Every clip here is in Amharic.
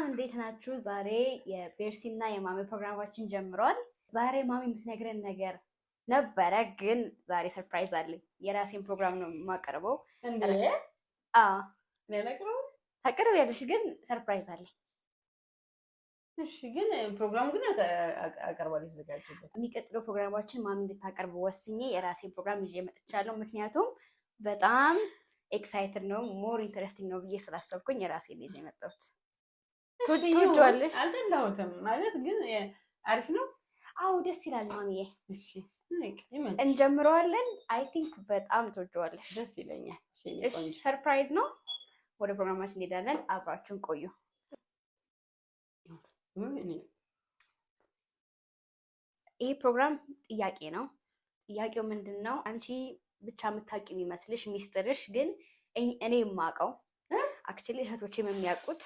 እንዴት ናችሁ? ዛሬ የቤርሲና የማሚ ፕሮግራማችን ጀምሯል። ዛሬ ማሚ የምትነግረን ነገር ነበረ፣ ግን ዛሬ ሰርፕራይዝ አለኝ። የራሴን ፕሮግራም ነው የማቀርበው። እንዴ? አዎ ለለቅረው ታቀርቢያለሽ፣ ግን ሰርፕራይዝ አለኝ። እሺ፣ ግን ፕሮግራም ግን አቀርባለሁ ተዘጋጅበት። የሚቀጥለው ፕሮግራማችን ማሚ እንድታቀርብ ወስኜ የራሴን ፕሮግራም ይዤ መጥቻለሁ። ምክንያቱም በጣም ኤክሳይትድ ነው፣ ሞር ኢንተረስቲንግ ነው ብዬ ስላሰብኩኝ የራሴን ይዤ መጣሁት። ትወጂዋለሽ? አልጠላሁትም ማለት ግን አሪፍ ነው። አዎ ደስ ይላል ማሚዬ። እሺ እንጀምረዋለን። አይ ቲንክ በጣም ትወጂዋለሽ። ደስ ይለኛል። እሺ ሰርፕራይዝ ነው። ወደ ፕሮግራማችን እንሄዳለን። አብራችሁን ቆዩ። ይህ ፕሮግራም ጥያቄ ነው። ጥያቄው ምንድን ነው? አንቺ ብቻ የምታውቂ የሚመስልሽ ሚስጥርሽ፣ ግን እኔ የማውቀው አክቹዋሊ እህቶቼም የሚያውቁት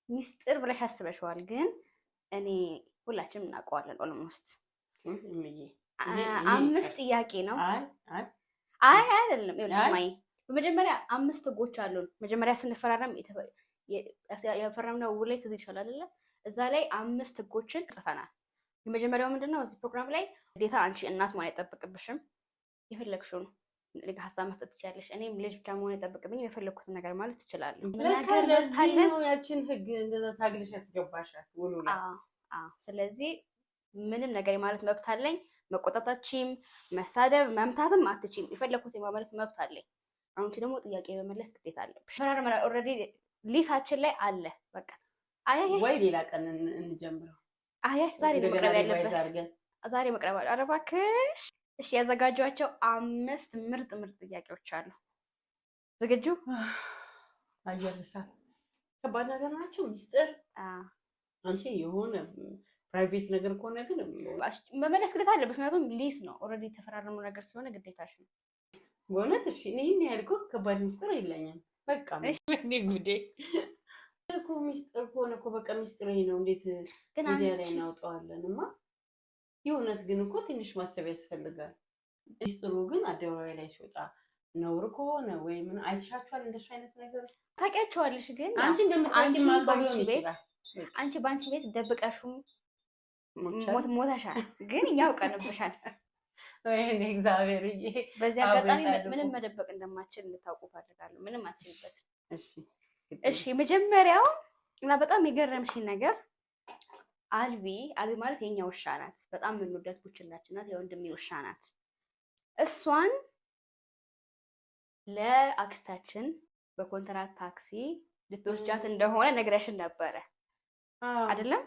ሚስጥር ብለሽ አስበሽዋል፣ ግን እኔ ሁላችንም እናውቀዋለን። ኦልሞስት 5 ጥያቄ ነው። አይ አይደለም። ይኸውልሽ ማይ በመጀመሪያ 5 ህጎች አሉን። መጀመሪያ ስንፈራረም የፈረምነው ውል ላይ ትዝ ይችላል አይደለ? እዛ ላይ 5 ህጎችን ጽፈናል። የመጀመሪያው ምንድነው? እዚህ ፕሮግራም ላይ ግዴታ አንቺ እናት መሆን አይጠበቅብሽም። የፈለግሽውን ልጅ ሀሳብ መስጠት ትችላለሽ። እኔም ልጅ ብቻ መሆን አይጠበቅብኝም። የፈለግኩትን ነገር ማለት ትችላለሁ። ያችን ህግ እንደዛ ታግልሽ ያስገባሻት ውሉ ላይ። ስለዚህ ምንም ነገር የማለት መብት አለኝ። መቆጣታችም፣ መሳደብ፣ መምታትም አትችም። የፈለግኩት የማለት መብት አለኝ። አንቺ ደግሞ ጥያቄ መመለስ ግዴታ አለብሽ። ፈራርመና ኦልሬዲ ሊሳችን ላይ አለ። በቃ ወይ ሌላ ቀን እንጀምረው። ዛሬ መቅረብ ያለበት ዛሬ መቅረብ አለ። ኧረ እባክሽ። እሺ ያዘጋጇቸው 5 ምርጥ ጥያቄዎች አሉ። ዝግጁ? አየርሳ ከባድ ነገር ናቸው። ሚስጥር አንቺ የሆነ ፕራይቬት ነገር ከሆነ ግን መመለስ ግዴታ አለብሽ። ምክንያቱም ሊስ ነው ኦልሬዲ የተፈራረሙ ነገር ስለሆነ ግዴታሽ ነው። በእውነት እሺ። እኔ ያልኩ ከባድ ሚስጥር የለኝም። በቃ እኔ ጉዴ እኮ ሚስጥር ከሆነ እኮ በቃ ሚስጥር ነው። እንዴት ሚዲያ ላይ እናውጣዋለንማ? የእውነት ግን እኮ ትንሽ ማሰብ ያስፈልጋል። ሚስጥሩ ግን አደባባይ ላይ ሲወጣ ነውር ከሆነ ወይ ምን አይተሻቸዋል? እንደሱ አይነት ነገር ታውቂያቸዋለሽ። ግን አንቺ እንደምታውቂ ማቀበል ነው። አንቺ ባንቺ ቤት ደብቀሽው ሞተሻል፣ ግን ያውቀንብሻል። ወይኔ እግዚአብሔር! በዚህ አጋጣሚ ምንም መደበቅ እንደማትችል እንድታውቁ ፈልጋለሁ። ምንም አትችልበት። እሺ መጀመሪያው እና በጣም የገረምሽኝ ነገር አልቢ ማለት የኛ ውሻ ናት። በጣም የምንወዳት ቡችላችን ናት። የወንድሜ ውሻ ናት። እሷን ለአክስታችን በኮንትራት ታክሲ ልትወስጃት እንደሆነ ነግረሽን ነበረ አይደለም?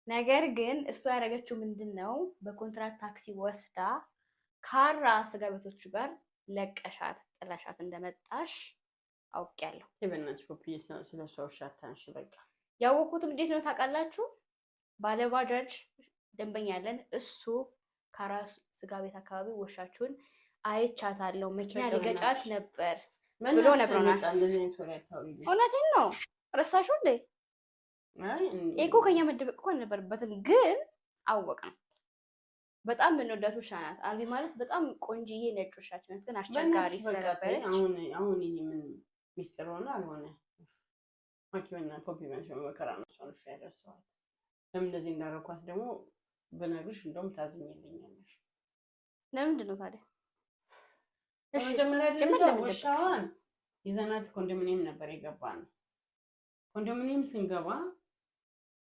ነገር ግን እሷ ያደረገችው ምንድነው? በኮንትራት ታክሲ ወስዳ ካራ ስጋ ቤቶቹ ጋር ለቀሻት ጥላሻት እንደመጣሽ አውቄያለሁ። የበናች ኮፒዬ ስለሷ ውሻ ታንሽ በቃ ያወቁት እንዴት ነው ታውቃላችሁ? ባለባጃጅ ደንበኛ ያለን እሱ ካራ ስጋ ቤት አካባቢ ውሻችሁን አይቻታለሁ መኪና ሊገጫት ነበር ብሎ ነግሮናል። እውነቴን ነው። ረሳሽው እንዴ? እኮ ከኛ መደበቅ እኮ አልነበረበትም፣ ግን አወቅነው። በጣም የምንወዳት ውሻ ናት። አልቢ ማለት በጣም ቆንጅዬ ነጭ ውሻችን ናት፣ ግን አስቸጋሪ ስለነበረች አሁን ይሄ ምን ሚስጥር ሆነ አልሆነ ማኪውና ኮምፕሊመንት በመከራ ነው እሷን ውሻ ያደርሰዋል። ለምን እንደዚህ እንዳደረኳት ደግሞ በነግርሽ እንደውም ታዝኝልኛለሽ። ለምንድን ነው ታዲያ? እሺ መጀመሪያ ደረጃ ውሻዋን ይዘናት ኮንዶሚኒየም ነበር የገባነው። ኮንዶሚኒየም ስንገባ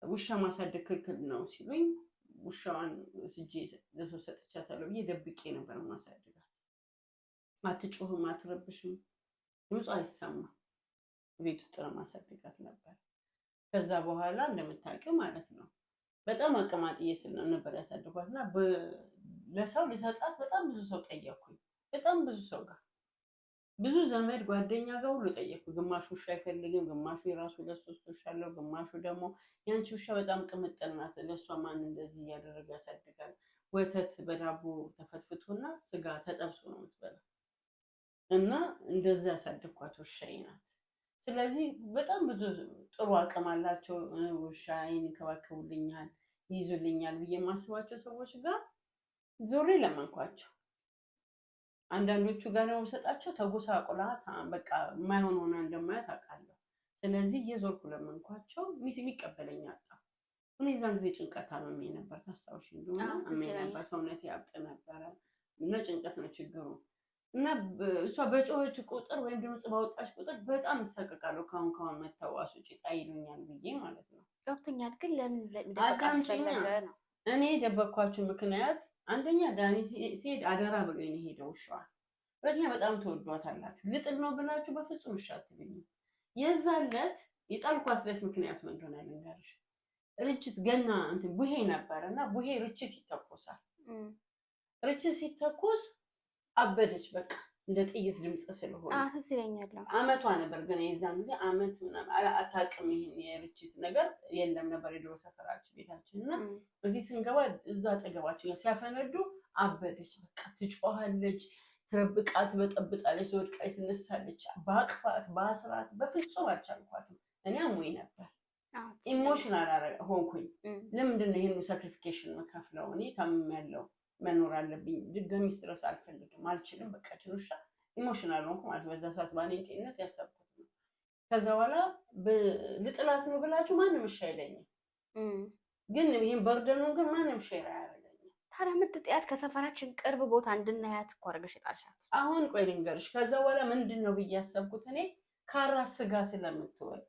ውሻ ማሳደግ ክልክል ነው ሲሉኝ ውሻዋን ስጄ ለሰው ሰጥቻታለሁ ብዬ ደብቄ ነበር ማሳደጋት። አትጮህም፣ አትረብሽም፣ ድምጿ አይሰማም። ቤት ውስጥ ለማሳደጋት ነበር። ከዛ በኋላ እንደምታውቂው ማለት ነው በጣም አቀማጥዬ ነበር ያሳደጓትና ለሰው ሊሰጣት በጣም ብዙ ሰው ጠየቅኩኝ። በጣም ብዙ ሰው ጋር ብዙ ዘመድ ጓደኛ ጋር ሁሉ ጠየቅኩ። ግማሹ ውሻ አይፈልግም፣ ግማሹ የራሱ 2-3 ውሻ አለው፣ ግማሹ ደግሞ ያንቺ ውሻ በጣም ቅምጥል ናት፣ ለሷ ማን እንደዚህ እያደረገ ያሳድጋል፣ ወተት በዳቦ ተፈትፍቶና ስጋ ተጠብሶ ነው የምትበላው እና እንደዛ ያሳደግኳት ውሻዬ ናት። ስለዚህ በጣም ብዙ ጥሩ አቅም አላቸው። ውሻዬን ይንከባከቡልኛል፣ ይይዙልኛል ብዬ የማስባቸው ሰዎች ጋር ዞሬ ለመንኳቸው። አንዳንዶቹ ጋር ነው ሰጣቸው ተጎሳቆላ በቃ የማይሆን ሆነ እንደማያት አውቃለሁ። ስለዚህ እየዞርኩ ለመንኳቸው የሚቀበለኝ አጣ። እዛን ጊዜ ጭንቀት አመሜ ነበር። ታስታውሽ እንደሆነ አመሜ ነበር፣ ሰውነቴ ያብጥ ነበረ እና ጭንቀት ነው ችግሩ። እና እሷ በጮኸች ቁጥር ወይም ድምጽ ባወጣች ቁጥር በጣም እሰቀቃለሁ። ካሁን መታወስ ውጪ ጣይሉኛል ብዬ ማለት ነው። ገብቶኛል። ግን ለምን እንደበቃ አስፈለገ ነው? እኔ የደበኳችሁ ምክንያት አንደኛ ዳኒ ሲሄድ አደራ ብሎ ነው ሄደው ውሻዋ። ሁለተኛ በጣም ተወዷታላችሁ። ልጥል ነው ብላችሁ በፍጹም እሺ አትበኝ። የዛለት የጣልኳት ለት ምክንያቱ ምን እንደሆነ ልንገርሽ። ርችት ገና እንትን ቡሄ ነበርና ቡሄ ርችት ይተኮሳል። ርችት ሲተኮስ አበደች በቃ እንደ ጥይት ድምጽ ስለሆነ ትዝ ይለኛል። አመቷ ነበር ግን የዛን ጊዜ አመት ምናምን አታውቅም። ይሄን የርችት ነገር የለም ነበር የድሮ ሰፈራችን ቤታችንና እዚህ ስንገባ እዛ አጠገባችን ሲያፈነዱ አበደች በቃ ትጮሃለች፣ ትረብቃት፣ በጠብጣለች፣ ወድቃለች፣ ትነሳለች። ባቅፋት ባስራት በፍጹም አልቻልኳትም። እኔ አሞኝ ነበር፣ ኢሞሽናል ሆንኩኝ። ለምንድን ነው ይሄን ሳክሪፊኬሽን መካፍለው? እኔ ታምሜያለሁ፣ መኖር አለብኝ። ድጋሚ ስትረስ አልፈልግም፣ አልችልም። በቃ ችሉሻ ኢሞሽናል ሆንኩ ማለት በዛ ሰዓት ባኔ ጤንነት ያሰብኩት ነው። ከዛ በኋላ ልጥላት ነው ብላችሁ ማንም እሺ አይለኝም። ግን ይሄን በርደኑን ግን ማንም እሺ አያደርገኝም። ታዲያ የምትጥያት ከሰፈራችን ቅርብ ቦታ እንድናያት እኮ አድርገሽ የጣልሻት። አሁን ቆይ ልንገርሽ። ከዛ በኋላ ምንድን ነው ብዬ ያሰብኩት እኔ ካራ ስጋ ስለምትወድ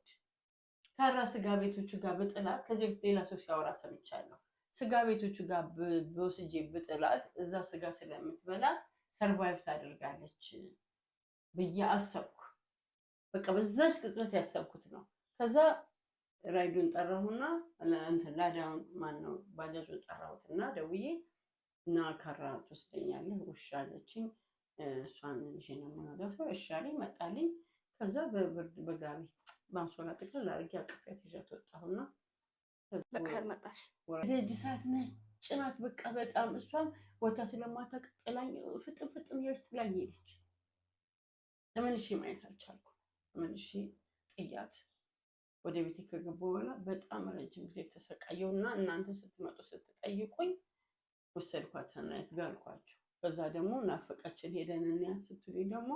ካራ ስጋ ቤቶቹ ጋር ብጥላት፣ ከዚህ በፊት ሌላ ሰው ሲያወራ ሰምቻለሁ። ስጋ ቤቶቹ ጋር በወስጄ ብጥላት እዛ ስጋ ስለምትበላ ሰርቫይቭ ታደርጋለች ብዬ አሰብኩ። በቃ በዛች ቅጽበት ያሰብኩት ነው። ከዛ ራይዱን ጠራሁና እንትን ላዳውን ማን ነው ባጃጁን ጠራሁትና ደውዬ እና ካራ ትወስደኛለህ ውሻ አለችኝ። እሷን ልጅ ነው የምናገፈው። እሺ አለኝ፣ መጣልኝ። ከዛ በጋቢ ባንሶላ ጥቅል አድርጌ አቅፌያት ይዣት ወጣሁና በቃ መጣሽ። ደጅ ሰዓት ነጭ ናት በቃ በጣም እሷም ወታ ስለማታውቅ ጥላኝ ፍጥም ያለች ጥላኝ ሄደች። ተመልሼ ማየት አልቻልኩም። ተመልሼ ጥያት ወደ ቤቴ ከገባሁ በኋላ በጣም ረጅም ጊዜ ተሰቃየውና እናንተ ስትመጡ ስትጠይቁኝ ወሰድኳት ሰናይት ጋር አልኳቸው። በዛ ደግሞ ናፈቃችን ሄደን እንያት ስትሉኝ ደግሞ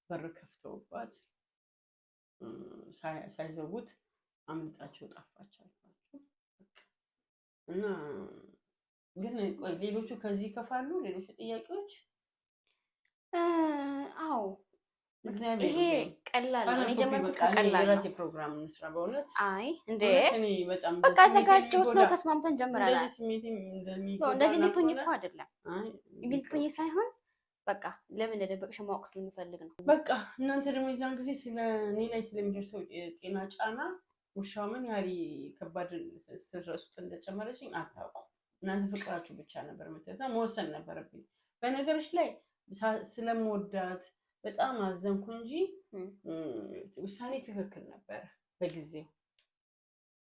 በር ከፍተውባት ሳይዘጉት አምልጣቸው ጠፋች አልኳቸው። እና ግን ቆይ ሌሎቹ ከዚህ ይከፋሉ? ሌሎቹ ጥያቄዎች? አዎ ይሄ ቀላል ነው። እኔ ጀመርኩት ቀላል ነው። የራሴ ፕሮግራም እንስራ በእውነት። አይ እንዴ በቃ ዘጋጆት ነው። ተስማምተን ጀምረናል። እንደዚህ ልትሆኝ እኮ አይደለም። አይ ልትሆኝ ሳይሆን በቃ ለምን እንደደበቅሽ ማወቅ ስለምፈልግ ነው። በቃ እናንተ ደግሞ የዛን ጊዜ ስለ እኔ ላይ ስለሚደርሰው ጤና ጫና ውሻው ምን ያህል ከባድ ስትረሱት እንደጨመረችኝ አታውቁም። እናንተ ፍቅራችሁ ብቻ ነበር የምትለው። መወሰን ነበረብኝ። በነገርሽ ላይ ስለምወዳት በጣም አዘንኩ እንጂ ውሳኔ ትክክል ነበር በጊዜው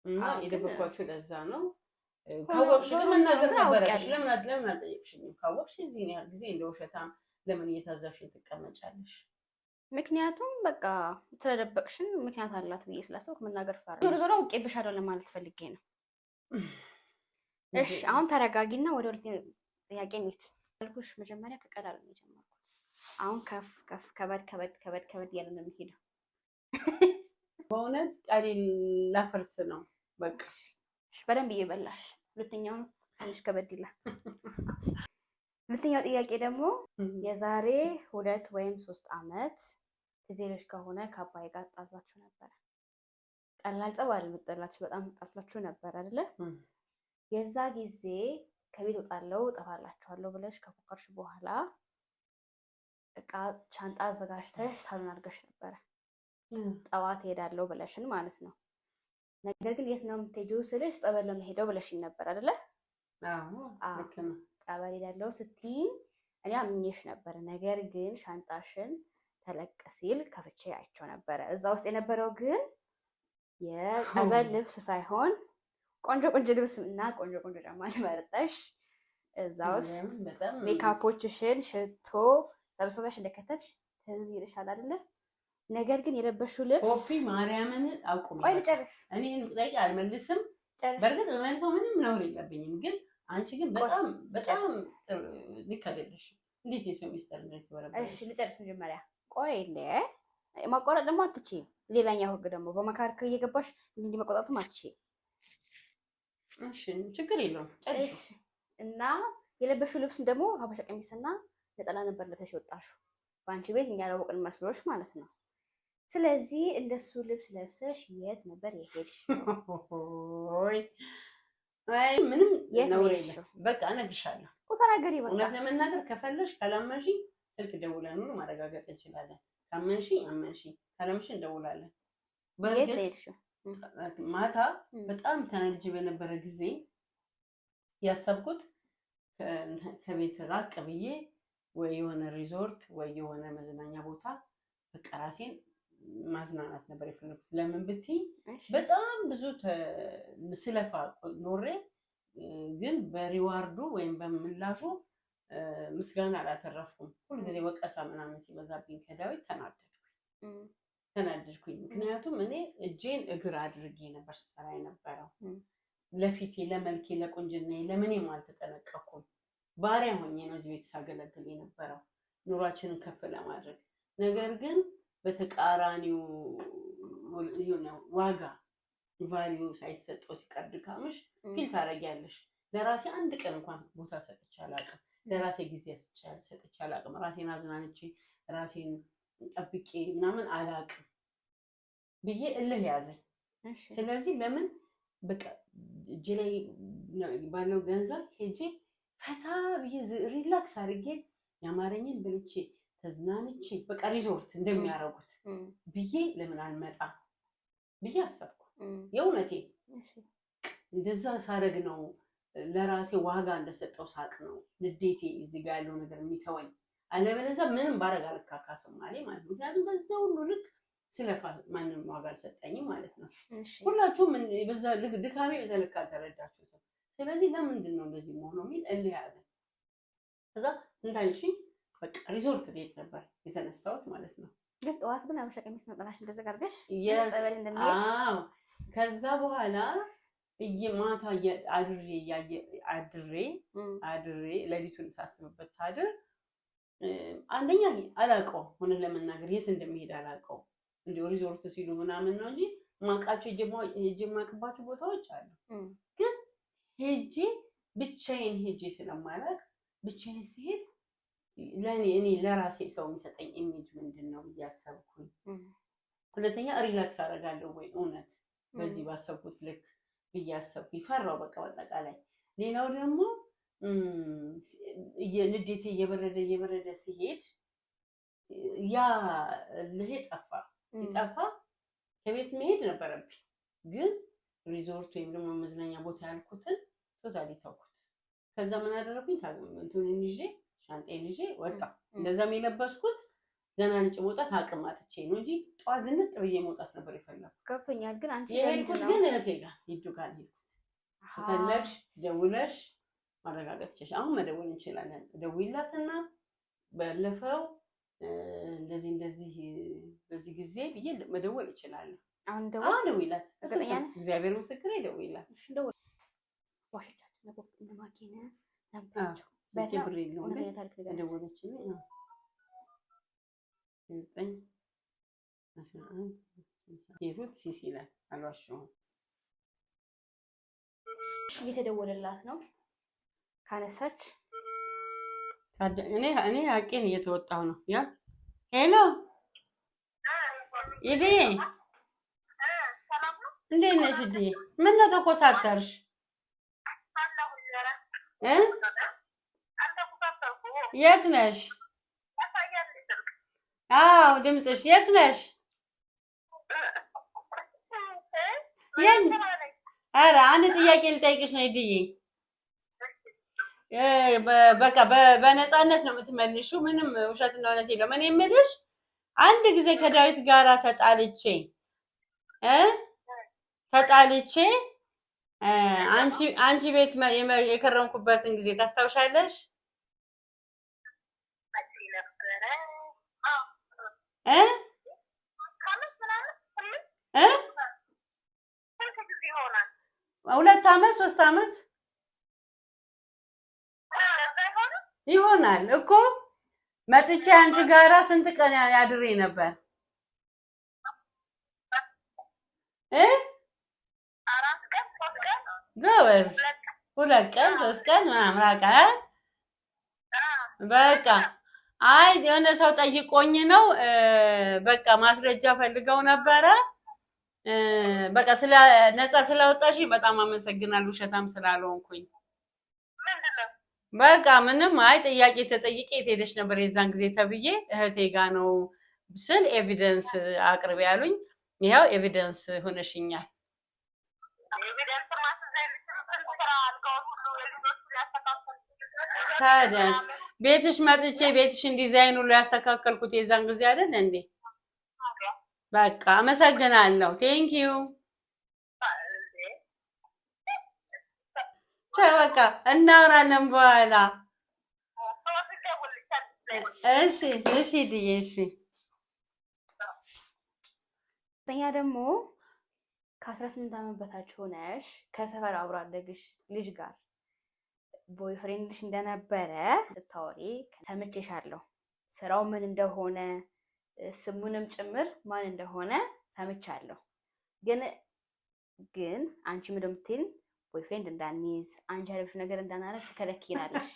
እና የደበኳችሁ ለዛ ነው። ካወቅሽ መናገር ነበረብሽ። ለምን አልጠየቅሽኝም? ካወቅሽ እዚህ ያህል ጊዜ እንደ ውሸታም ለምን እየታዘብሽኝ ትቀመጫለሽ? ምክንያቱም በቃ ስለደበቅሽን ምክንያት አላት ብዬ ስላሰብኩ መናገር ፈራ። ዞሮ ዞሮ አውቄብሻለሁ ለማለት ፈልጌ ነው። እሺ አሁን ተረጋጊና ወደ ሁለተኛው ጥያቄ እንሂድ። አልኩሽ መጀመሪያ ከቀላል ነው የጀመርኩት። አሁን ከፍ ከበድ ያለ ነው የሚሄደው። በእውነት ቃሌን ላፈርስ ነው በቃ። እሺ በደንብ እየበላሽ። ሁለተኛው ትንሽ ከበድ ይላል። ሁለተኛው ጥያቄ ደግሞ የዛሬ 2 ወይም 3 ዓመት ትዝ ይልሽ ከሆነ ከአባይ ጋር ጣላችሁ ነበር። ቀላል ጸብ አልመጣላችሁ፣ በጣም ጣላችሁ ነበር አይደለ? የዛ ጊዜ ከቤት ወጣለው ጠፋላችኋለሁ ብለሽ ከፎከርሽ በኋላ እቃ ሻንጣ አዘጋጅተሽ ሳሎን አድርገሽ ነበር። ጠዋት ሄዳለሁ ብለሽን ማለት ነው። ነገር ግን የት ነው የምትሄጂው ስልሽ ጸበል ነው የምሄደው ብለሽኝ ነበር አይደለ? አዎ ልክ ነው። ጸበል ሄዳለሁ ስትይ እኔ አምኜሽ ነበር። ነገር ግን ሻንጣሽን ተለቅ ሲል ከፍቼ አይቼው ነበር። እዛ ውስጥ የነበረው ግን የጸበል ልብስ ሳይሆን ቆንጆ ልብስ እና ቆንጆ ጫማ መርጠሽ እዛ ውስጥ ሜካፖችሽን ሽቶ ሰብስበሽ እንደከተትሽ ትዝ ይልሻል አይደለ? ነገር ግን የለበሽው ልብስ ኮፒ ማርያምን አውቁም። ቆይ ልጨርስ። እኔ ጥያቄ አልመልስም። በርግጥ ለምን ሰው ምንም ነውር የለብኝም። ግን አንቺ ግን በጣም ልክ አይደለሽም። እንዴት የሰው ሚስጥር እንዴት ወረበ? እሺ ልጨርስ መጀመሪያ። ቆይ እንደ ማቋረጥ ደግሞ አትችይም። ሌላኛው ህግ ደግሞ በመካከል እየገባሽ እንዲህ መቆጣቱም አትችይም። እሺ ችግር የለውም ጨርሽ። እና የለበሽው ልብስ ደግሞ ሀበሻ ቀሚስና ነጠላ ነበር ለብሰሽ ወጣሽው። በአንቺ ቤት እኛ ያላወቅን መስሎሽ ማለት ነው። ስለዚህ እንደሱ ልብስ ለብሰሽ የት ነበር የሄድሽ? አይ ምንም ነው የለም። በቃ እነግርሻለሁ። ተናገሪ በቃ። እውነት ለመናገር ከፈለሽ ካላመንሽ ስልክ ደውለን ነው ማረጋገጥ እንችላለን። ካመንሽ አመንሽ፣ ካላመንሽ እንደውላለን። በእርግጥ ማታ በጣም ተናድጄ በነበረ ጊዜ ያሰብኩት ከቤት ራቅ ብዬ ወይ የሆነ ሪዞርት ወይ የሆነ መዝናኛ ቦታ በቃ ራሴን ማዝናናት ነበር የፈለኩት። ለምን ብትይ በጣም ብዙ ስለፋ ኖሬ ግን በሪዋርዱ ወይም በምላሹ ምስጋና አላተረፍኩም። ሁሉ ጊዜ ወቀሳ ምናምን ሲበዛብኝ ከዳዊት ተናደድኩኝ። ምክንያቱም እኔ እጄን እግር አድርጌ ነበር ስሰራ የነበረው። ለፊቴ፣ ለመልኬ፣ ለቁንጅናዬ ለምንም አልተጠነቀቅኩም። ባሪያ ሆኜ ነው እዚህ ቤት ሳገለግል የነበረው ኑሯችንን ከፍ ለማድረግ። ነገር ግን በተቃራኒው የሆነ ዋጋ ቫልዩ ሳይሰጠው ሲቀር ድካምሽ ፊል ታደርጊያለሽ። ለራሴ አንድ ቀን እንኳን ቦታ ሰጥቼ አላውቅም። ለራሴ ጊዜ ሰጥቼ አላውቅም። ራሴን አዝናንቼ ራሴን ጠብቄ ምናምን አላውቅም ብዬ እልህ ያዘኝ። ስለዚህ ለምን በቃ እጄ ላይ ባለው ገንዘብ ሄጄ ፈታ ብዬ ሪላክስ አድርጌ ያማረኝን በልቼ ተዝናንቼ በቃ ሪዞርት እንደሚያደርጉት ብዬ ለምን አልመጣም ብዬ አሰብኩ። የእውነቴ እንደዛ ሳረግ ነው ለራሴ ዋጋ እንደሰጠው ሳቅ ነው ንዴቴ እዚህ ጋር ያለው ነገር የሚተወኝ። አለበለዚያ ምንም ባረግ አልካካስም ማለት ነው። ምክንያቱም በዛ ሁሉ ልክ ስለፋ ማንም ዋጋ አልሰጠኝም ማለት ነው። ሁላችሁም በዛ ልክ ድካሜ በዛ ልክ አልተረዳችሁትም። ስለዚህ ለምንድን ነው እንደዚህ መሆኑ የሚል እልህ ያዘ። ከዛ እንዳልሽኝ በቃ ሪዞርት ቤት ነበር የተነሳሁት ማለት ነው። ግን ጠዋት ግን ሀበሻ ቀሚስ ነጠላሽ እንደተጋርገሽ ጸበል እንደሚሄድ ከዛ በኋላ ማታ አድሬ ሌሊቱን ሳስብበት ሳድር አንደኛ አላውቀውም፣ ሆነ ለመናገር የት እንደሚሄድ አላውቀውም። እንዲሁ ሪዞርት ሲሉ ምናምን ነው እንጂ ማቃቸው ሄጄ የማውቅባቸው ቦታዎች አሉ። ግን ብቻዬን ሄጄ ስለማላውቅ ብቻዬን ሲሄድ እኔ ለራሴ ሰው የሚሰጠኝ ኢሜጅ ምንድን ነው ብዬ አሰብኩኝ። ሁለተኛ ሪላክስ አደርጋለሁ ወይ እውነት በዚህ ባሰብኩት ልክ ብዬ አሰብኩኝ። ፈራው በቃ በአጠቃላይ። ሌላው ደግሞ ንዴቴ እየበረደ ሲሄድ ያ ልሄድ ጠፋ። ሲጠፋ ከቤት መሄድ ነበረብኝ፣ ግን ሪዞርት ወይም ደግሞ መዝናኛ ቦታ ያልኩትን ቶታሊ ተውኩት። ከዛ ምን አደረኩኝ? እንትኑን ይዤ ሻንጤን ይዤ ወጣ። እንደዛም የለበስኩት ዘናንጭ መውጣት አቅም አጥቼ ነው እንጂ ጠዋት ዝንጥ ብዬ መውጣት ነበር የፈለኩት። ገብቶኛል። ግን አንቺ የሄድኩት ግን እህቴ ጋር ሂዱ ጋር ሄድኩት። ከፈለግሽ ደውለሽ ማረጋገጥ ይችላል። አሁን መደወል እንችላለን። ደውይላትና ባለፈው እንደዚህ በዚህ ጊዜ ብዬ መደወል ይችላል። አሁን ደውይላት። እግዚአብሔር ምስክሬ ደውይላት። እሺ ደውል። ዋሽቻችን ነው እንደማኪነ ናምጣቸው በትብሬ ነው ደውለችኝ ነው 9 ሂሩት ሲሲላል አልዋሽሁም። እየተደወለላት ነው። ካነሳች እኔ አቄን እየተወጣሁ ነው። ያ ሄሎ ኢዲ እንዴት ነሽ? ኢዲ ምን ነው ተኮሳተርሽ? የት ነሽ? አዎ ድምፅሽ የት ነሽ? ኧረ አንድ ጥያቄ ልጠይቅሽ ነው ኢዲዬ። በቃ በነፃነት ነው የምትመልሺው። ምንም ውሸትና እውነት የለውም። እኔ የምልሽ አንድ ጊዜ ከዳዊት ጋር ተጣልቼ አንቺ ቤት የከረምኩበትን ጊዜ ታስታውሻለሽ? ሁለት ዓመት 3 ዓመት ይሆናል እኮ መጥቼ አንቺ ጋራ ስንት ቀን ያድሬ ነበር እ 4 ቀን 3 ቀን ጎበዝ 2 ቀን 3 ቀን ምናምን አቃ በቃ አይ የሆነ ሰው ጠይቆኝ ነው በቃ ማስረጃ ፈልገው ነበረ በቃ ስለ ነፃ ስላወጣሽ በጣም አመሰግናለሁ ውሸታም ስላልሆንኩኝ በቃ ምንም አይ ጥያቄ ተጠይቄ ሄደሽ ነበር የዛን ጊዜ ተብዬ እህቴ ጋ ነው ስል ኤቪደንስ አቅርቤ ያሉኝ ይሄው ኤቪደንስ ሆነሽኛል ታዲያስ ቤትሽ መጥቼ ቤትሽን ዲዛይን ሁሉ ያስተካከልኩት የዛን ጊዜ አይደል እንዴ በቃ አመሰግናለሁ ቴንክ ዩ በቃ እናወራለን በኋላ እሺ እሺ ድዬ እሺ ተኛ ደግሞ ከ18 ዓመት በታች ሆነሽ ከሰፈር አብሮ አደግሽ ልጅ ጋር ቦይፍሬንድሽ እንደነበረ ስታወሪ ሰምቼሻለሁ ስራው ምን እንደሆነ ስሙንም ጭምር ማን እንደሆነ ሰምቻለሁ ግን አንቺ ምንድምትን ቦይፍሬንድ እንዳንይዝ አንቺ ያለብሽ ነገር እንዳናረግ ትከለኪናለሽ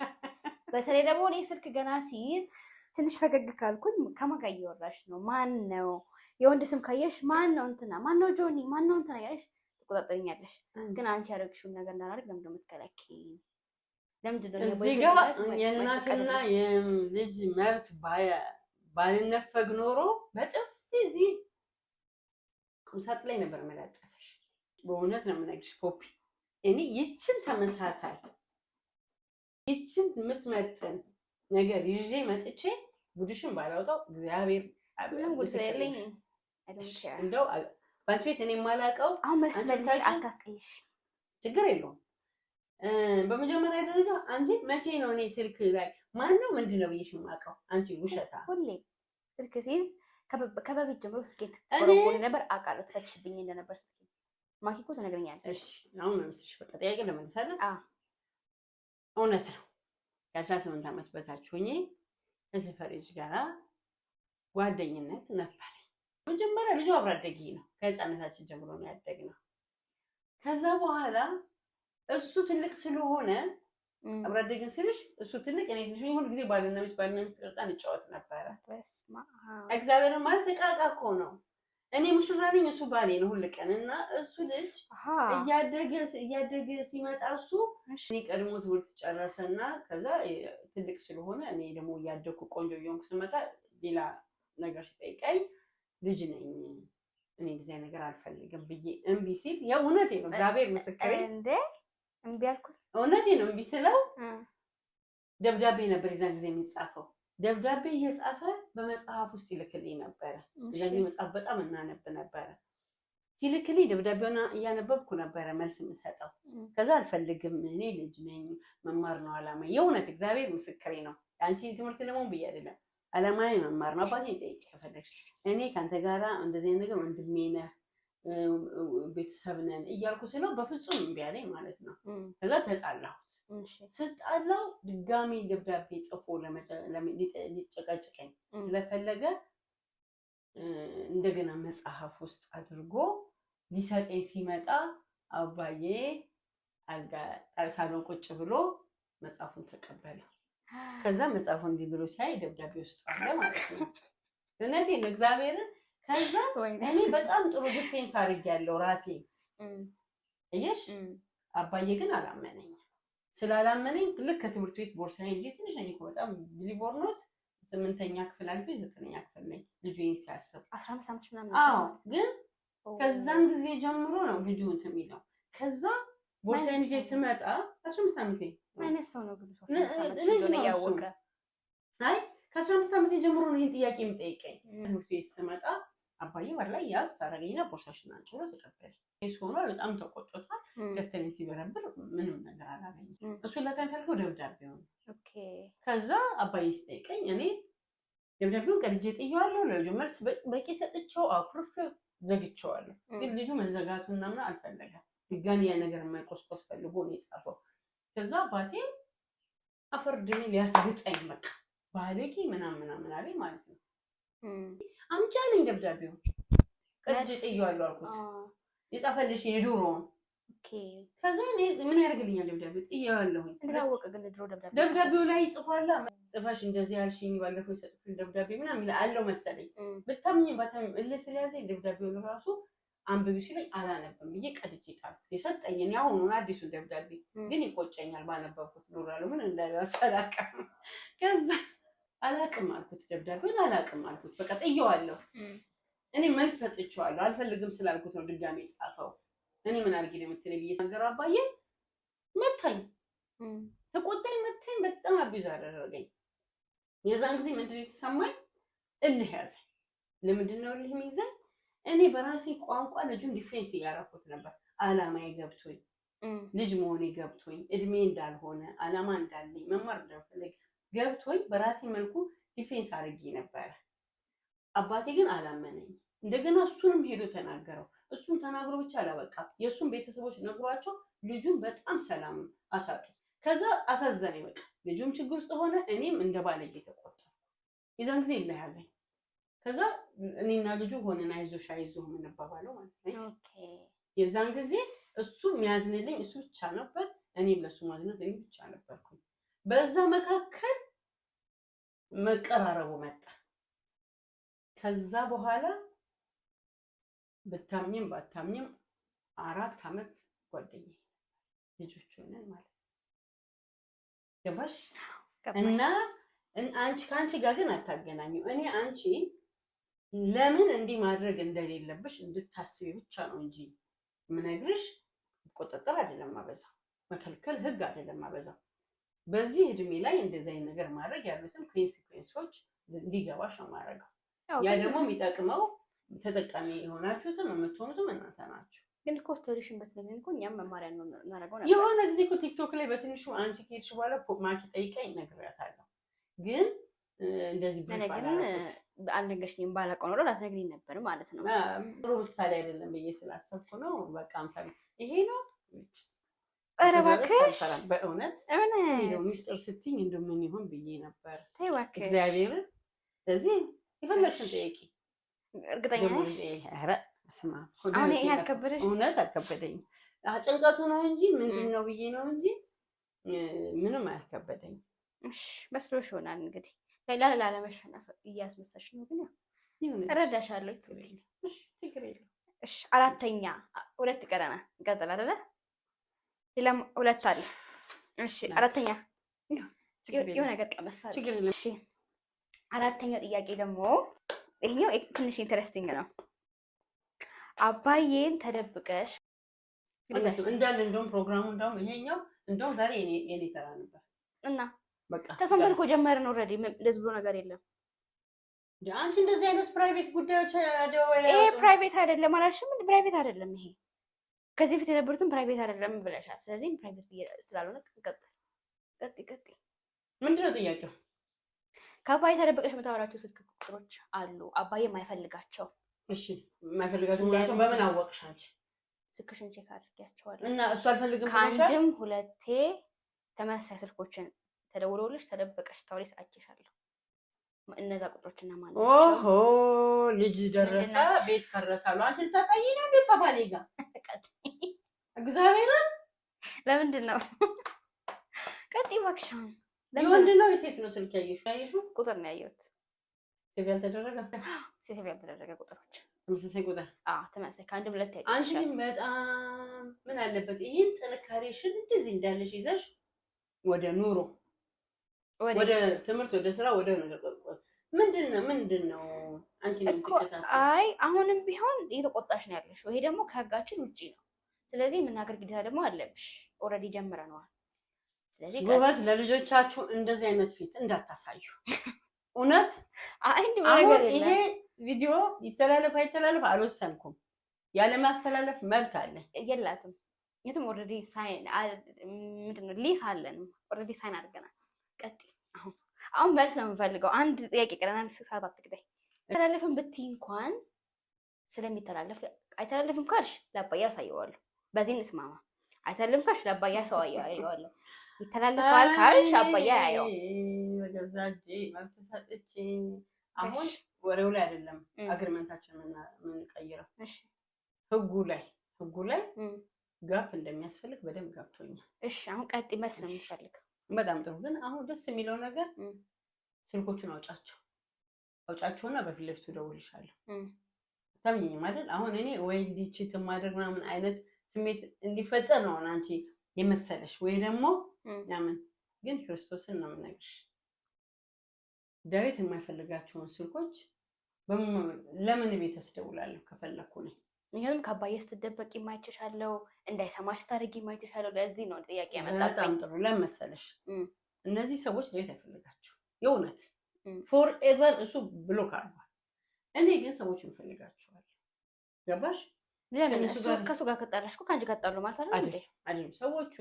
በተለይ ደግሞ እኔ ስልክ ገና ሲይዝ ትንሽ ፈገግ ካልኩኝ ከማን ጋር እያወራሽ ነው ማን ነው የወንድ ስም ካየሽ ማን ነው እንትና ማን ነው ጆኒ ማን ነው እንትና ያለሽ ትቆጣጠኛለሽ ግን አንቺ ያረግሽውን ነገር እንዳናረግ ለምን እንደምትከለኪኝ ለምንድነው እዚህ ጋር የእናትና የልጅ መብት ባልነፈግ ኖሮ በጥፍ እዚህ ቁምሳጥ ላይ ነበር መላጠፍሽ በእውነት ነው የምነግርሽ ፖፒ እኔ ይችን ተመሳሳይ ይችን የምትመጥን ነገር ይዤ መጥቼ ጉድሽን ባላውጣው እግዚአብሔር ጉድለኝ እንደው ባንቺ ቤት እኔ የማላውቀው አሁን መስመልሽ አታስቀይሽ ችግር የለውም በመጀመሪያ ደረጃ አንቺ መቼ ነው እኔ ስልክ ላይ ማን ነው ምንድነው ብዬሽ የማውቀው አንቺ ውሸታ ሁሌ ስልክ ሲይዝ ከበፊት ጀምሮ ስኬት ቆርቆሪ ነበር አውቃለሁ ትፈትሽብኝ እንደነበር ስልክ ማኪኮ ተነግረኛለሽ እሺ አሁን መስልሽ በቃ ጥያቄ ለመልሳለን እውነት ነው የ18 ዓመት በታች ሆኜ ከሰፈር ልጅ ጋራ ጓደኝነት ነበር መጀመሪያ ልጅ አብሮ አደጌ ነው ከህፃንነታችን ጀምሮ ነው ያደግነው ከዛ በኋላ እሱ ትልቅ ስለሆነ አብሮ አደግን ስልሽ እሱ ትልቅ እኔ ልጅ ሁሉ ጊዜ ባልና ሚስት ቀርጣን እንጫወት ነበር እግዚአብሔርን ማለት ተቃቃ እኮ ነው እኔ ሙሽራ ነኝ እሱ ባሌ ነው ሁሉ ቀን እና እሱ ልጅ እያደገ ሲመጣ እሱ እኔ ቀድሞ ትምህርት ጨረሰና ከዛ ትልቅ ስለሆነ እኔ ደግሞ እያደኩ ቆንጆ እየሆንኩ ስመጣ ሌላ ነገር ሲጠይቀኝ ልጅ ነኝ እኔ ጊዜ ነገር አልፈልግም ብዬ እምቢ ሲል የእውነቴ ነው እግዚአብሔር ምስክሬ እንዴ እምቢ አልኩት እውነቴ ነው እምቢ ስለው ደብዳቤ ነበር የዛን ጊዜ የሚጻፈው ደብዳቤ እየጻፈ በመጽሐፍ ውስጥ ይልክልኝ ነበር ስለዚህ መጽሐፍ በጣም እናነብ ነበር ሲልክልኝ ደብዳቤውን እያነበብኩ ነበር መልስ የምሰጠው ከዛ አልፈልግም እኔ ልጅ ነኝ መማር ነው አላማ የእውነት እግዚአብሔር ምስክሬ ነው አንቺ ትምህርት ደግሞ ብዬ አይደለም አላማዬ መማር ነው አባቴ ጠይቅ ከፈለግሽ እኔ ካንተ ጋራ እንደዚህ ነገር ወንድሜ ነህ ቤተሰብ ነን እያልኩ ስለው በፍጹም እምቢ አለኝ ማለት ነው ከዛ ተጣላሁት ስጣላው ድጋሚ ደብዳቤ ጽፎ ሊጨቀጭቀኝ ስለፈለገ እንደገና መጽሐፍ ውስጥ አድርጎ ሊሰጠኝ ሲመጣ አባዬ አልጋ ሳሎን ቁጭ ብሎ መጽሐፉን ተቀበለ ከዛ መጽሐፉን እንዲህ ብሎ ሲያይ ደብዳቤ ውስጥ አለ ማለት ነው እውነቴን እግዚአብሔርን ከዛ እኔ በጣም ጥሩ ዲፌንስ አድርጌያለሁ ራሴ እየሽ አባዬ ግን አላመነኝ ስላላመነኝ ልክ ከትምህርት ቤት ቦርሳዬ እንጂ ትንሽ ነኝ እኮ በጣም ቢሊቮር ኖት 8ኛ ክፍል አልፌ 9ኛ ክፍል ነኝ ልጁ ሲያስብ 15 ዓመት ምናምን አዎ ግን ከዛን ጊዜ ጀምሮ ነው ልጁ እንትን የሚለው ከዛ ቦርሳዬን ይዤ ስመጣ 15 ዓመት አይነት ሰው ነው ግን 15 ዓመት እንደሆነ ያወቀ አይ ከ15 ዓመት ጀምሮ ነው ይሄን ጥያቄ የምጠይቀኝ ትምህርት ቤት ስመጣ አባዬ ወር ላይ ያዝ አረጋኝና ቦርሳሽን አንቺ ብሎ ተቀበለ እሱና በጣም ተቆጥቷል ደፍተኔ ሲበረብር ምንም ነገር አላገኘም እሱ ለከንፈልከው ደብዳቤው ኦኬ ከዛ አባዬ ሲጠይቀኝ እኔ ደብዳቤውን ቀድጄ ጥዬዋለሁ ለልጁ መልስ በቂ ሰጥቼው አኩርፍ ዘግቼዋለሁ ግን ልጁ መዘጋቱና ምናምን አልፈለገም ድጋሚ ያ ነገር የማይቆስቆስ ፈልጎ ነው የጻፈው ከዛ አባቴ አፈርድሜ ሊያስግጠኝ በቃ ባለጌ ምናምን አለኝ ማለት ነው። አምጪ አለኝ ደብዳቤው። ቀጥቼ ጥዬዋለሁ አልኩት። የጻፈልሽ የድሮውን ከዛ እኔ ምን ያደርግልኛል ደብዳቤው ጥዬዋለሁኝ። እንደታወቀ ግን ድሮ ደብዳቤው ላይ ጽፏላ ጽፋሽ እንደዚህ ያልሽኝ ባለፈው የሰጡኝ ደብዳቤ ምናምን አለው መሰለኝ። ብታምኚ ባታምኚ እልህ ስለያዘኝ ደብዳቤው ራሱ አንብቢው ሲለኝ አላነብም ብዬ ቀድጄ ጣልኩት። የሰጠኝን ያሁኑን አዲሱን ደብዳቤ ግን ይቆጨኛል ባነበብኩት ኖራለሁ ምን እንዳልያዝ አላውቅም። ከዛ አላውቅም አልኩት ደብዳቤውን አላውቅም አልኩት። በቃ ጥዬዋለሁ። እኔ መልስ ሰጥቼዋለሁ። አልፈልግም ስላልኩት ነው ድጋሜ ጻፈው። እኔ ምን አድርጌ ነው የምትለኝ ብዬ ነገር አባዬ መታኝ፣ ተቆጣኝ፣ መታኝ፣ በጣም አቢዝ አደረገኝ። የዛን ጊዜ ምንድን የተሰማኝ እልህ ያዘኝ። ለምንድን ነው እልህ የሚይዘኝ? እኔ በራሴ ቋንቋ ልጁን ዲፌንስ እያደረኩት ነበር። አላማዬ ገብቶኝ ልጅ መሆኔ ገብቶኝ እድሜ እንዳልሆነ አላማ እንዳለኝ መማር እንደምፈልግ ገብቶኝ በራሴ መልኩ ዲፌንስ አድርጌ ነበረ። አባቴ ግን አላመነኝ። እንደገና እሱንም ሄዶ ተናገረው። እሱም ተናግሮ ብቻ አላበቃም። የእሱም ቤተሰቦች ነግሯቸው ልጁን በጣም ሰላም አሳጡት። ከዛ አሳዘነኝ። በቃ ልጁም ችግር ውስጥ ሆነ፣ እኔም እንደ ባለጌ ተቆጣሁ። የዛን ጊዜ ይለያዘኝ። ከዛ እኔና ልጁ ሆነን አይዞሽ አይዞህ የምንባባለው ማለት ነው። የዛን ጊዜ እሱ የሚያዝንልኝ እሱ ብቻ ነበር፣ እኔም ለሱ ማዝነት እኔ ብቻ ነበርኩኝ። በዛ መካከል መቀራረቡ መጣ። ከዛ በኋላ ብታምኝም ባታምኝም 4 አመት ጓደኛዬ ልጆች ሆነን ማለት ነው። ገባሽ? እና አንቺ ከአንቺ ጋር ግን አታገናኙ። እኔ አንቺ ለምን እንዲህ ማድረግ እንደሌለብሽ እንድታስቢ ብቻ ነው እንጂ ምነግርሽ ቁጥጥር አይደለም ማበዛው፣ መከልከል ህግ አይደለም ማበዛው። በዚህ እድሜ ላይ እንደዚህ አይነት ነገር ማድረግ ያሉትን ኮንሲኩዌንሶች እንዲገባሽ ነው ማድረገው። ያ ደግሞ የሚጠቅመው ተጠቃሚ የሆናችሁትም የምትሆኑትም እናንተ ናችሁ። ግን እኮ ስቶሪሽን በትነግሪን እኮ እኛም መማሪያ ነው እናደርገው ነበር። የሆነ ጊዜ እኮ ቲክቶክ ላይ በትንሹ አንቺ ከሄድሽ በኋላ ማኪ ጠይቀኝ ነግሬያታለሁ። ግን እንደዚህ ብሪፍ አላደረኩት። አልነገርሽኝም። ባላውቀው ኖሮ ላትነግሪኝ ነበር ማለት ነው። ጥሩ ምሳሌ አይደለም ብዬ ስላሰብኩ ነው። በቃ ምሳሌ ይሄ ነው። ኧረ እባክሽ በእውነት ሚስጥር ስትይኝ እንደምን ይሆን ብዬ ነበር። ተይ እባክሽ እግዚአብሔርን። ስለዚህ የፈለግሽን ጠይቂ። እርግጠኛ ነሽ? ኧረ ስማ አሁን ይሄ አልከበደሽ? እውነት አልከበደኝም። ጭንቀቱ ነው እንጂ ምንድን ነው ብዬ ነው እንጂ ምንም አልከበደኝም። እሺ መስሎሽ ይሆናል እንግዲህ ላለመሸነፍ እያስመሰልሽ ነው። ግን ያው እረዳሻለሁ። እሺ ችግር የለም። እሺ 4ኛ 2 ቀረና እንቀጥል አይደለ? ሌላም 2 አለ። እሺ 4ኛ የሆነ ነገር ቀመሳለሁ። ችግር የለም። እሺ 4ኛው ጥያቄ ደግሞ ይሄኛው ትንሽ ኢንተረስቲንግ ነው። አባዬን ተደብቀሽ እንዳለ እንደውም ፕሮግራሙ እንደውም ይሄኛው እንደውም ዛሬ የኔ ተራ ነበር እና በቃ ተሰምተን እኮ ጀመርን። ኦልሬዲ እንደዚህ ብሎ ነገር የለም። አንቺ እንደዚህ አይነት ፕራይቬት ጉዳዮች ይሄ ፕራይቬት አይደለም አላልሽም? ፕራይቬት አይደለም ይሄ ከዚህ በፊት የነበሩትን ፕራይቬት አይደለም ብለሻል። ስለዚህ ፕራይቬት ስላልሆነ ቀጥይ። ምንድነው ጥያቄው? ከአባዬ ተደብቀሽ የምታወራቸው ስልክ ቁጥሮች አሉ አባዬ የማይፈልጋቸው። እሺ የማይፈልጋቸው ምናቸው? በምን አወቅሽ አንቺ? ስልክሽን ቼክ አድርጊያቸዋለሁ እና እሱ አልፈልግም ከአንድም 2 ተመሳሳይ ስልኮችን ተደውሎልሽ ተደብቀሽ ታውሪ አይቼሻለሁ። እነዛ ቁጥሮች እና ማን ናቸው? ኦሆ ልጅ ደረሰ ቤት ፈረሳሉ። አንቺ ልታጣይ ነው እንዴ ከባሌ ጋር? እግዚአብሔር ለምንድን ነው? ቀጥይ እባክሽ። የወንድ ነው የሴት ነው ስልክ ያየሽው? ቁጥር ነው ያየሁት። ሴቭ ያልተደረገ ቁጥሮች ተመሳሳይ ቁጥር። ተመሳሳይ ከአንድም 2 አይደለም። አንቺ ግን በጣም ምን አለበት ይሄን ጥንካሬሽን እንደዚህ እንዳለሽ ይዘሽ ወደ ኑሮ፣ ወደ ትምህርት፣ ወደ ስራ፣ ወደ ምንድነው አንቺ ነው የምትከታተው? አይ አሁንም ቢሆን እየተቆጣሽ ነው ያለሽ። ይሄ ደግሞ ከህጋችን ውጪ ነው። ስለዚህ መናገር ግዴታ ደግሞ አለብሽ። ኦልሬዲ ጀምረናል። ስለዚህ ጎበዝ፣ ለልጆቻችሁ እንደዚህ አይነት ፊት እንዳታሳዩ። እውነት ይሄ ቪዲዮ ይተላለፍ አይተላለፍ አልወሰንኩም። ያለ ማስተላለፍ መብት አለ የላትም። የትም ኦልሬዲ ሳይን ምንድነው ሊስ አለን። ኦልሬዲ ሳይን አድርገናል። ቀጥይ። አሁን መልስ ነው የምፈልገው። አንድ ጥያቄ ቀረናል። ሰዓት አትግዳይ። አይተላለፍም ብትይ እንኳን ስለሚተላለፍ አይተላለፍም ካልሽ ለአባዬ አሳየዋለሁ። በዚህ እንስማማ። አይተላለፍም ካልሽ ለአባዬ አሳየዋለሁ። ይተላለፋል ካልሽ አባዬ ያየው። በገዛ እጄ መብት ሰጥቼ አሁን ወሬው ላይ አይደለም አግሪመንታችን የምንቀይረው ህጉ ላይ ጋፕ እንደሚያስፈልግ በደንብ ገብቶኛል። እሺ አሁን ቀጥ መልስ ነው የምፈልገው። በጣም ጥሩ። ግን አሁን ደስ የሚለው ነገር ስልኮቹን አውጫቸውና በፊት ለፊቱ ደውልሻለሁ። ታምኚኝ አይደል? አሁን እኔ ወይ እንዲችት ማድረግ ምናምን አይነት ስሜት እንዲፈጠር ነው አንቺ የመሰለሽ ወይ ደግሞ ያምን ግን ክርስቶስን ነው የምነግርሽ። ዳዊት የማይፈልጋቸውን ስልኮች ለምን ቤት አስደውላለሁ ከፈለኩ ነው። ምክንያቱም ከአባዬ ስትደበቂ ማይችሻለው እንዳይሰማሽ ታረጊ ማይችሻለው። ለዚህ ነው ጥያቄ ያመጣብኝ። በጣም ጥሩ። ለምን መሰለሽ እነዚህ ሰዎች ዳዊት አይፈልጋቸው የእውነት ፎር ኤቨር እሱ ብሎክ አድርጓል። እኔ ግን ሰዎችን እፈልጋቸዋለሁ። ገባሽ? ለምን ከሱ ጋር ከጣላሽ እኮ ከአንቺ ጋር ጣሉ ማለት አይደለም። ሰዎቹ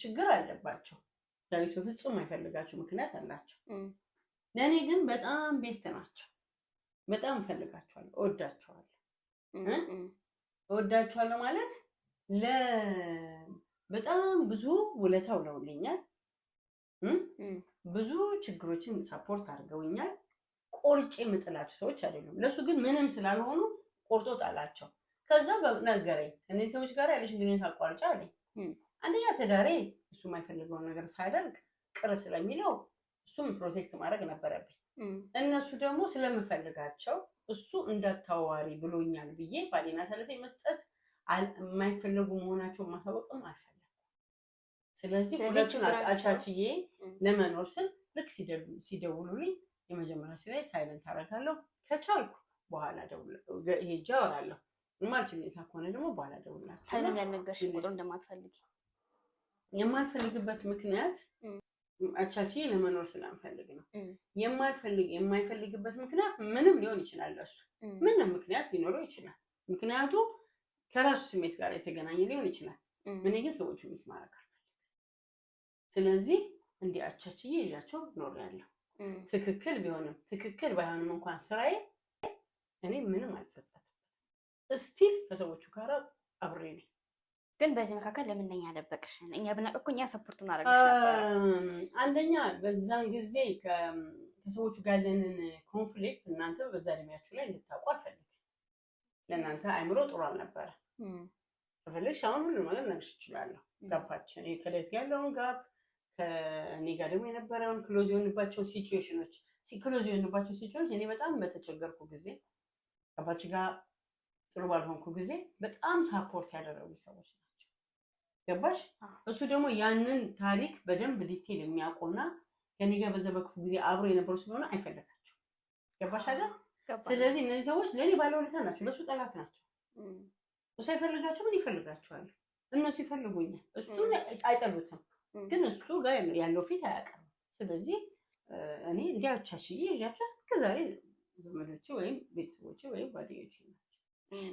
ችግር አለባቸው። ዳዊት በፍጹም አይፈልጋቸው ምክንያት አላቸው። ለእኔ ግን በጣም ቤስት ናቸው። በጣም እፈልጋቸዋለሁ፣ እወዳቸዋለሁ ማለት በጣም ብዙ ውለታ ውለውልኛል። ብዙ ችግሮችን ሳፖርት አድርገውኛል። ቆርጬ የምጥላቸው ሰዎች አይደሉም። ለሱ ግን ምንም ስላልሆኑ ቆርጦ ጣላቸው። ከዛ በነገረኝ እነዚህ ሰዎች ጋር ያለሽ ግንኙነት አቋርጫ አለኝ። አንደኛ ተዳሬ እሱ የማይፈልገውን ነገር ሳያደርግ ቅር ስለሚለው እሱም ፕሮቴክት ማድረግ ነበረብኝ። እነሱ ደግሞ ስለምፈልጋቸው እሱ እንዳታዋሪ ብሎኛል ብዬ ባሌና ሰልፌ መስጠት የማይፈልጉ መሆናቸውን ማሳወቅም አልፈለኩም። ስለዚህ ሁለቱን አቻችዬ ለመኖር ስል ልክ ሲደውሉልኝ የመጀመሪያ ሲላይ ሳይለንት አደርጋለሁ። ከቻልኩ በኋላ ሄጄ አወራለሁ። የማልችል ከሆነ ደግሞ በኋላ ደውላችሁ። ታዲያ ያልነገርሽ ቁጥር እንደማትፈልጊ የማልፈልግበት ምክንያት አቻችዬ ለመኖር ስለምፈልግ ነው። የማይፈልግበት ምክንያት ምንም ሊሆን ይችላል። እሱ ምንም ምክንያት ሊኖረው ይችላል። ምክንያቱ ከራሱ ስሜት ጋር የተገናኘ ሊሆን ይችላል። እኔ ግን ሰዎቹ ሚስ ማድረግ አልፈልግም። ስለዚህ እንዲህ አቻችዬ ይዣቸው ኖሬያለሁ። ትክክል ቢሆንም ትክክል ባይሆንም እንኳን ስራዬ እኔ ምንም አልጸጸትም። እስቲል ከሰዎቹ ጋር አብሬ ነኝ። ግን በዚህ መካከል ለምን ነኝ ያደበቅሽ? እኛ ብናውቅ እኮ እኛ ሰፖርት እናደርግሽ ነበር። አንደኛ በዛን ጊዜ ከሰዎቹ ጋር ያለንን ኮንፍሊክት እናንተ በዛ እድሜያችሁ ላይ እንድታውቁ አልፈልግም። ለእናንተ አይምሮ ጥሩ አልነበረ። ከፈለግሽ አሁን ሁሉ ነገር ነግርሽ እችላለሁ። ጋፓችን ከዳዊት ጋር ያለውን ጋፕ ከእኔ ጋር ደግሞ የነበረውን ክሎዝ የሆንባቸውን ሲቹዌሽኖች እኔ በጣም በተቸገርኩ ጊዜ ከአባትሽ ጋር ጥሩ ባልሆንኩ ጊዜ በጣም ሳፖርት ያደረጉ ሰዎች ናቸው። ገባሽ? እሱ ደግሞ ያንን ታሪክ በደንብ ዲቴል የሚያውቁና ከኔ ጋር በዛ በክፉ ጊዜ አብሮ የነበሩ ስለሆነ አይፈልጋቸው። ገባሽ አይደል? ስለዚህ እነዚህ ሰዎች ለኔ ባለውለታ ናቸው፣ ለሱ ጠላት ናቸው። እሱ አይፈልጋቸው፣ ምን ይፈልጋቸዋል? እነሱ ይፈልጉኛል። እሱ አይጠሉትም፣ ግን እሱ ጋር ያለው ፊት አያውቅም። ስለዚህ እኔ እንዲያቻችዬ ይዣቸው እስከዛሬ ዘመዶቼ ወይም ቤተሰቦቼ ወይም ጓደኞቼ ናቸው።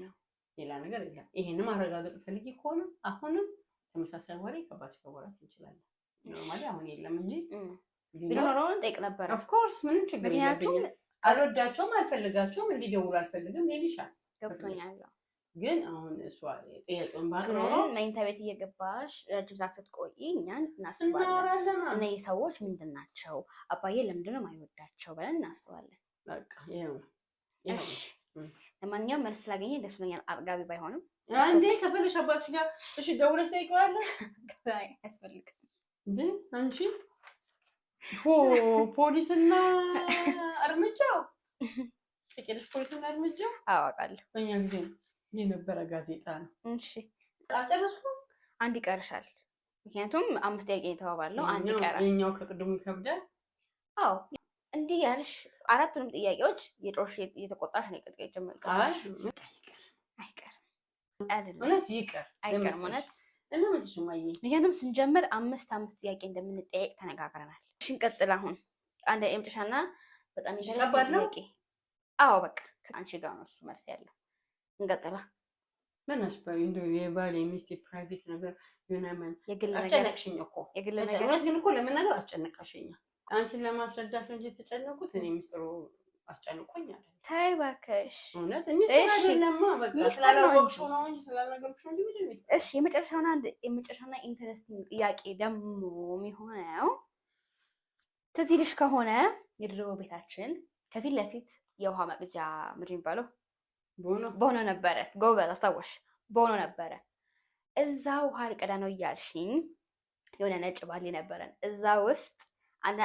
ነው ሌላ ነገር የለም። ይሄንን ማረጋገጥ ፈልጊ ከሆነ አሁንም ተመሳሳይ ወሬ ከባስ ከወራት እንችላለን። ኖርማሊ አሁን የለም እንጂ ቢኖረውን ጠይቅ ነበር። ኦፍ ኮርስ ምንም ችግር የለብኝም። አልወዳቸውም፣ አልፈልጋቸውም፣ እንዲደውሉ አልፈልግም ይልሻል። ገብቶኛል። ግን አሁን እሷ ጥያቄውን ባቅረው መኝታ ቤት እየገባሽ ረጅም ሰዓት ስትቆይ እኛን እናስባለን። እነዚህ ሰዎች ምንድን ናቸው? አባዬ ለምንድን ነው የማይወዳቸው ብለን እናስባለን። በቃ ይሄው እሺ ለማንኛውም መልስ ስላገኘ ደስ ብሎኛል። አጥጋቢ ባይሆንም አንዴ ከፈለሽ አባትሽ ጋር እሺ ደውለሽ ጠይቀዋለሽ። አያስፈልግም እንዴ አንቺ ፖሊስና እርምጃው ጥቂት ፖሊስና እርምጃው አዋቃለሁ። በእኛ ጊዜ የነበረ ጋዜጣ ነው። እሺ አልጨረስኩም። አንድ ይቀርሻል። ምክንያቱም 5 ጥያቄ የተባባለው አንድ ይቀራል። የኛው ከቅድሙ ይከብዳል። አዎ እንዲህ ያልሽ 4ቱንም ጥያቄዎች የጮሽ እየተቆጣሽ ነው የጀመርኩት። አይቀርም እውነት ይቀር አይቀርም እውነት ለምንስ ማየ ምክንያቱም ስንጀምር 5 ጥያቄ እንደምንጠያየቅ ተነጋግረናል። እሺ እንቀጥል። አሁን አንድ የምጥሻና በጣም ይደረስልኝ ጥያቄ። አዎ በቃ አንቺ ጋር ነው እሱ መልስ ያለው። እንቀጥላ ምን አስባይ እንደው የባል የሚስት ፕራይቬት ነገር የሆነምን የግል ነገር አስጨነቅሽኝ እኮ የግል ነገር እውነት ግን እኮ ለምን ነገር አስጨነቅሽኝ። አንቺን ለማስረዳት እንጂ ተጨነቁት እኔ ሚስጥሩ አስጨንቆኝ አይደል። ተይ እባክሽ እውነት ሚስጥሩ አይደለም። በቃ ስላላወቅሽው ነው እንጂ ስላልነገርኩሽ ነው እንጂ ሚስጥሩ። እሺ የመጨረሻውና ኢንተረስቲንግ ጥያቄ ደግሞ የሚሆነው ከዚህ ልጅ ከሆነ የድሮ ቤታችን ከፊት ለፊት የውሃ መቅጃ ምንድን የሚባለው ቦኖ ነበረ። ጎበዝ አስታወሽ፣ ቦኖ ነበረ። እዛ ውሃ ልቀዳ ነው እያልሽኝ የሆነ ነጭ ባሊ ነበረን። እዛ ውስጥ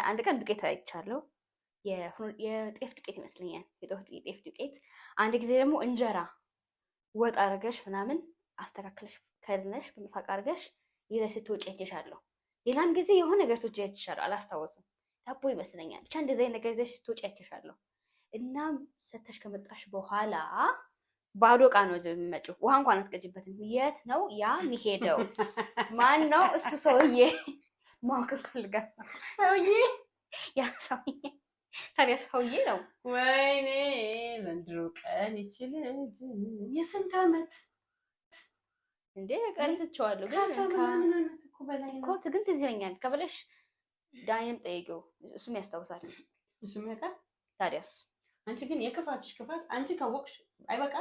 አንድ ቀን ዱቄት አይቻለሁ። የጤፍ ዱቄት ይመስለኛል፣ የጤፍ ዱቄት። አንድ ጊዜ ደግሞ እንጀራ ወጥ አድርገሽ ምናምን አስተካክለሽ ከድነሽ በመሳቅ አድርገሽ ይዘሽ ስትወጪ አይቼሻለሁ። ሌላም ጊዜ የሆነ ነገር ትወጪ አይቼሻለሁ፣ አላስታወስም። ዳቦ ይመስለኛል። ብቻ እንደዚህ አይነት ነገር ይዘሽ ስትወጪ አይቼሻለሁ። እናም ሰተሽ ከመጣሽ በኋላ ባዶ ዕቃ ነው እዚህ የሚመጪው። ውሃ እንኳን አትቀጂበትም። የት ነው ያ የሚሄደው? ማን ነው እሱ ሰውዬ? ማወቅ እፈልጋለሁ። ሰውዬ ያ ሰውዬ ታዲያ ሰውዬ ነው? ወይኔ ዘንድሮ ቀን ይችል ልጅ የስንት ዓመት እንዴ? ቀርስቸዋለሁ እኮ ግን ትዝ ይለኛል። ከበለሽ ዳይም ጠይቂው፣ እሱም ያስታውሳል። እሱም ያውቃል። ታዲያስ አንቺ ግን የክፋትሽ ክፋት አንቺ ካወቅሽ አይበቃ?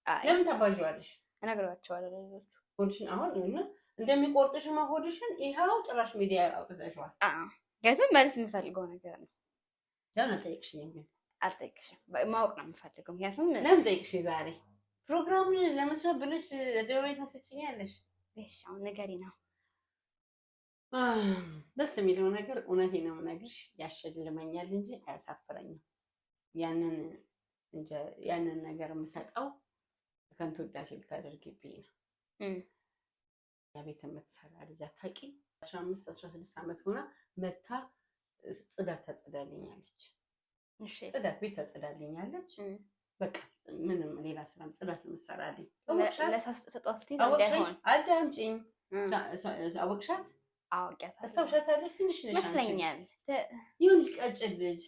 ለምን ታባዥዋለሽ? እነግረዋቸዋለሁ ለሌሎቹ ሆድሽን አሁን እንደሚቆርጥሽ ሆድሽን ይኸው ጭራሽ ሚዲያ አውጥተሽዋል። ምክንያቱም መልስ የምፈልገው ነገር ነው። ለምን አልጠይቅሽኝም? ግን አልጠይቅሽም፣ ማወቅ ነው የምፈልገው። ምክንያቱም ለምን ጠይቅሽ? ዛሬ ፕሮግራሙን ለመስራት ብለሽ ደውለሽ ታስጭኛለሽ። እሺ አሁን ንገሪ ነው። ደስ የሚለው ነገር እውነቴን ነው የምነግርሽ፣ ያሸልመኛል እንጂ አያሳፍረኝም። ያንን ነገር የምሰጠው ከንቱ ውዳሴ ልታደርጊብኝ ነው። ቤት የምትሰራ ልጅ አታውቂ? 15-16 ዓመት ሆና መታ ጽዳት ታጸዳልኛለች። ጽዳት ቤት ታጸዳልኛለች። በቃ ምንም ሌላ ስራም ጽዳት ነው የምትሰራልኝ። አዳምጪኝ። አወቅሻት? አውቂያታለሁ። አስታውሻታለሽ? ትንሽ ነሽ ይመስለኛል። ይሁን ቀጭን ልጅ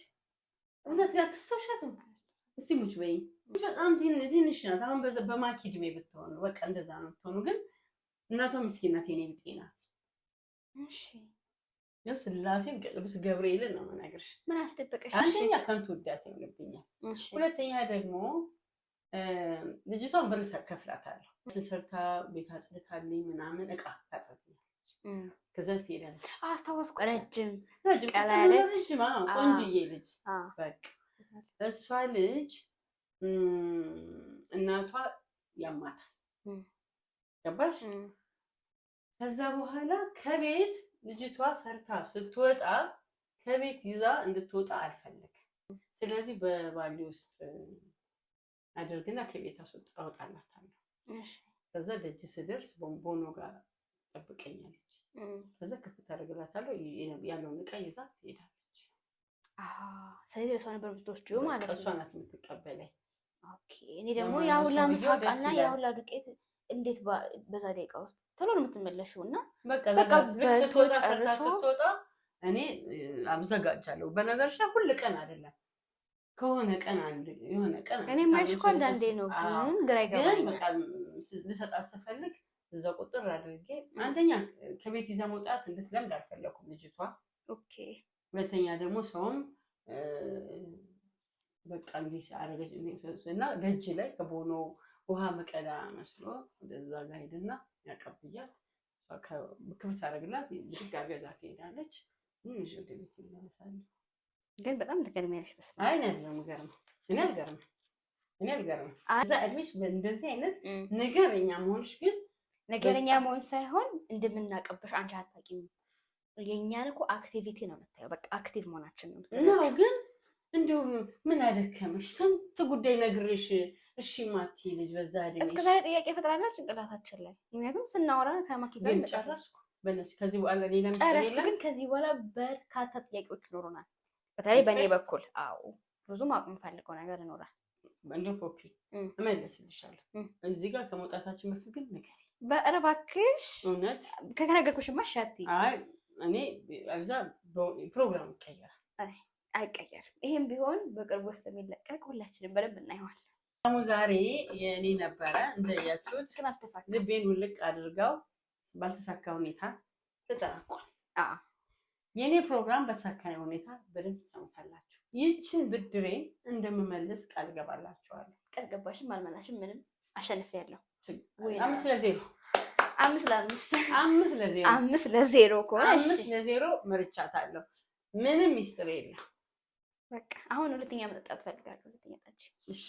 እውነት ጋር ተስተውሻትም? እስቲ ሙች በይ። በጣም ትንሽ ናት። አሁን በማኪ እድሜ ብትሆኑ በቃ እንደዛ ነው ብትሆኑ፣ ግን እናቷ ምስኪን ናት። የኔ ብጤ ናት። እሺ ያው ስላሴን ቅዱስ ገብርኤልን ነው የምነግርሽ። ምን አስደበቀሽ? አንደኛ ከንቱ ውዳሴ ይሆንብኛል። ሁለተኛ ደግሞ ልጅቷን ብር ከፍላታለሁ። ሰርታ ቤት አጽድታልኝ ምናምን እቃ ታጥብልኛለች። ከዛ ትሄዳለች። አስታወስኩ። ረጅም ቆንጅዬ ልጅ በቃ እሷ ልጅ እናቷ ያማታል። ገባሽ? ከዛ በኋላ ከቤት ልጅቷ ሰርታ ስትወጣ ከቤት ይዛ እንድትወጣ አልፈለግም። ስለዚህ በባሊ ውስጥ አድርግና ከቤት አወጣላታለሁ። ከዛ ደጅ ስደርስ ቦምቦኖ ጋር ትጠብቀኛለች። ከዛ ክፍት ታደርግላታለሁ። ያለውን ዕቃ ይዛ ትሄዳለች። ስለዚህ እሷ ነበር የምትወስጂው ማለት ነው? እሷ ናት የምትቀበለኝ። ኦኬ። እኔ ደግሞ ያ ሁላ ምሳቃና ያ ሁላ ዱቄት እንዴት በዛ ደቂቃ ውስጥ ቶሎ ነው የምትመለሺው? እና በቃ ስትወጣ እኔ አብዘጋጃለሁ። በነገርሽ ላይ ሁል ቀን አይደለም፣ ከሆነ ቀን የሆነ ቀን እኔ ማይሽ እኮ አንዳንዴ ነው፣ ግን ግራ ይገባኛል። በቃ ልሰጣት ስፈልግ እዛ ቁጥር አድርጌ አንደኛ ከቤት ይዛ መውጣት እንድትለምድ አልፈለኩም ልጅቷ። ኦኬ። ሁለተኛ ደግሞ ሰውም በቃ እንዲህ አደረገች እና ደጅ ላይ ከቦኖ ውሃ መቀዳ መስሎ ወደዛ ጋር ሄድና ያቀብያት ክፍት አደረግላት። ብድግ አገዛ ትሄዳለች። ይዤ ወደ ቤት ይመለሳሉ። ግን በጣም ትገርሚያለሽ። በስመ አብ። እኔ አይደለም የምገርመው፣ እኔ አልገርምም። እዛ እድሜሽ እንደዚህ አይነት ነገረኛ መሆንሽ ግን ነገረኛ መሆን ሳይሆን እንደምናቀብሽ አንቺ አታውቂም። የእኛን እኮ አክቲቪቲ ነው የምታየው። በቃ አክቲቭ መሆናችን ነው ነው። ግን እንደው ምን አደከመሽ? ስንት ጉዳይ ነግሬሽ እሺ ማትይ ልጅ በዛ እድሜሽ እስከ ዛሬ ጥያቄ ፈጥራለች ጭንቅላታችን ላይ። ምክንያቱም ስናወራ ከማኪታ ጨረስኩ። ከዚህ በኋላ ሌላ ጨረስኩ። ግን ከዚህ በኋላ በርካታ ጥያቄዎች ይኖሩናል። በተለይ በእኔ በኩል አዎ፣ ብዙ ማወቅ የምፈልገው ነገር ይኖራል። እንደው ፖፒ እመለስልሻለሁ። እዚህ ጋር ከመውጣታችን በፊት ግን ነገር በእባክሽ እውነት ከነገርኩሽማ ሻቲ አይ እኔ እዛ ፕሮግራም ይቀየራል። አይቀየርም። ይሄም ቢሆን በቅርቡ ስለሚለቀቅ ሁላችንም በደንብ እናየዋለን። ዛሬ የኔ ነበረ እንደያችሁት፣ ግን አልተሳካም። ልቤን ውልቅ አድርጋው ባልተሳካ ሁኔታ ተጠናቋል። የኔ ፕሮግራም በተሳካ ሁኔታ በደንብ ትሰሙታላችሁ። ይህችን ብድሬን እንደምመልስ ቃል ገባላችኋለሁ። ቃል ገባሽም አልመላሽም ምንም አሸንፌያለሁ። 5-0 5-5 5-0 5-0 ከሆነ 5-0 መርቻታለሁ። ምንም ሚስጥር የለም። በቃ አሁን ሁለተኛ መጠጣት ፈልጋለሁ። ሁለተኛ ጠጪ። እሺ